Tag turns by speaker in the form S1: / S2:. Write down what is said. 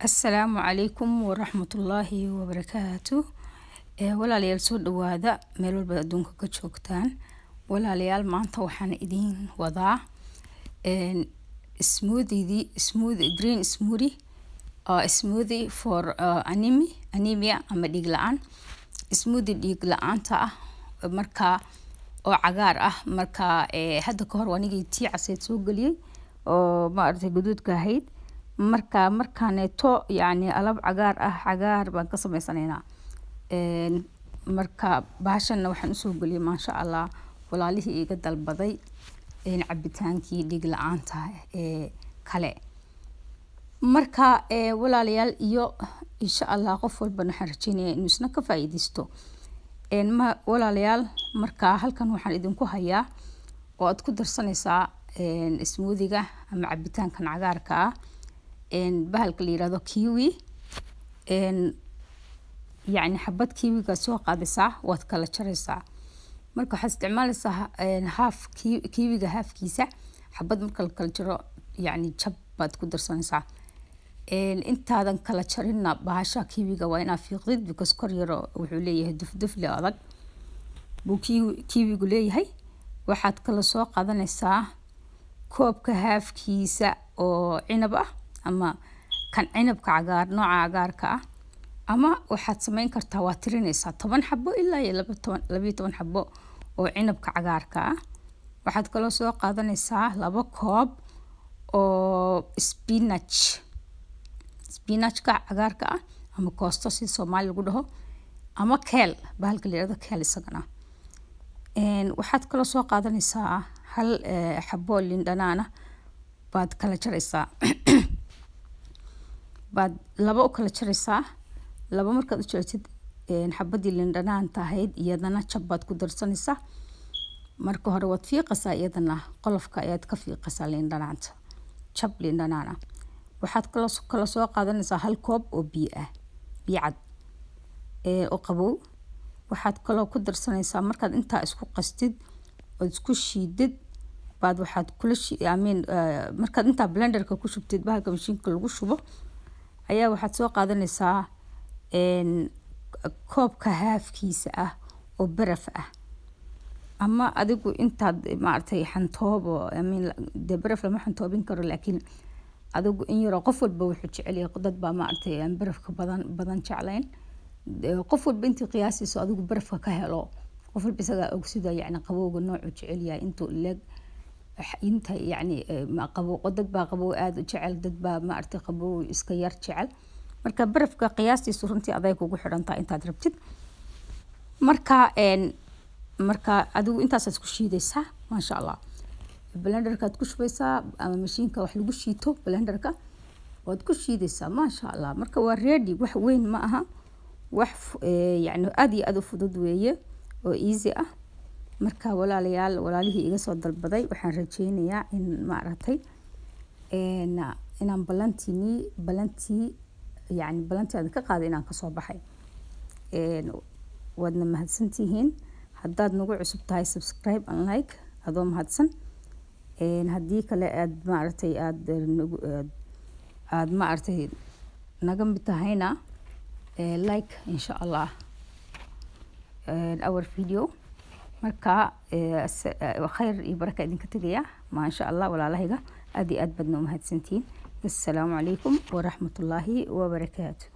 S1: السلام عليكم ورحمة الله وبركاته. ولا ليال سود وهذا ملول بدون كتشوكتان ولا ليال ما أنت وحنا إدين وضع سموذي دي سموذي جرين سموذي سموذي فور أنيميا أما ديجلان سموذي ديجلان تا مركا أو عجار مركا هذا كهر وانيجي تي عسيت سوق لي أو ما أرتي جدود كهيد markaaneeto yani alab cagaar baan ka sameysanaynaa marka baashana waxaan usoo geliyay maasha Allah walaalihii iga dalbaday cabitaankii dhig la'aanta kale marka walaalayaal iyo insha Allah qof walba waxaan rajeynayaa inuu isna ka faa'iideysto walaalayaal marka halkan waxaan idinku hayaa oo aad ku darsanaysaa smoothiga ama cabitaankan cagaarka ah bahalka la yiraahdo kiwi يعني حبات كيوي كسوق قادسة واتكلا شرسة مركو حاستعمالسة هاف كيوي هاف كيسة حبات مركل كالجرو يعني شبات كدر سنسة انت هذا كلا شرنا بهاشا كيوي جوانا في غضد بكس كوريرو وحوليه دف لأذق بو كيوي قوليه هاي واحد كلا سوق هذا نسا كوب كهاف كيسة أو عنبة أما كان عنب كعجار نوع عجار كا أما واحد سمين كرتا واترينيسا طبعا حبو إلا لبي طبعا حبو وعنب كعجار كا واحد كلو سوق هذا نسا لبا كوب أو سبيناتش كعجار كا أما كوستوسي سومالي قده أما كيل بهالكلي هذا كيل سجنا واحد كلو سوق هذا نسا هل حبو اللي دنانا بعد كلا شريسا بعد لبا كلا شريسا لبا مركز شريت حبدي اللي دنان تهيد يدنا شبات كدرسنيسا مركو هروت في قصا يدنا قلف كايات كفي قصا اللي دنانت شب اللي دنانا واحد كلا سوق هذا نسا هل كوب بيعد وقبو واحد كلا كدرسنيسا مركز انت اسكو قستد واسكو شيدد بعد واحد كل شيء يعني مركز انت بلندر كوشو بتدبها كمشين كل وشوبه ayaa waxaad soo qaadanaysaa koobka haafkiisa ah oo baraf ah ama adigu intaad maartay xantoobo de baraf lama xantoobin karo laakiin adigu in yaro qof walba wuxuu jecel yahay dad baa maartay aan barafka badan jeclayn qof walba intii qiyaasiisa adigu barafka ka helo qof walba isaga og sida yani qabowga noocu jecel yahay intuu leeg inta yani ma qabo dad baa qabo aad u jecel dad baa ma artay qabo iska yar jecel marka barafka qiyaastiisu runtii aday kugu xidhantaa intaad rabtid marka adigu intaas isku shiidaysaa ma sha Allah blenderka aad ku shubaysaa ama mashiinka wax lagu shiito blenderka waad ku shiidaysaa ma sha Allah marka waa ready wax weyn ma aha wax yani aad iyo aad u fudud weeye oo easy ah marka walaalayaal walaalihii iga soo dalbaday waxaan rajeynayaa in ma aragtay inaan balantii aad ka qaaday inaan ka soo baxay wadna mahadsantihiin haddaad nagu cusub tahay subscribe and like adoo mahadsan haddii kale aad ma aragtay aad ma aragtay naga mid tahayna like insha Allah our video marka khayr iyo baraka idinka tagaya ma sha Allah walaalahayga aad iyo aad badna u mahadsantiin assalaamu calaykum wa rahmatullaahi wa barakaatuh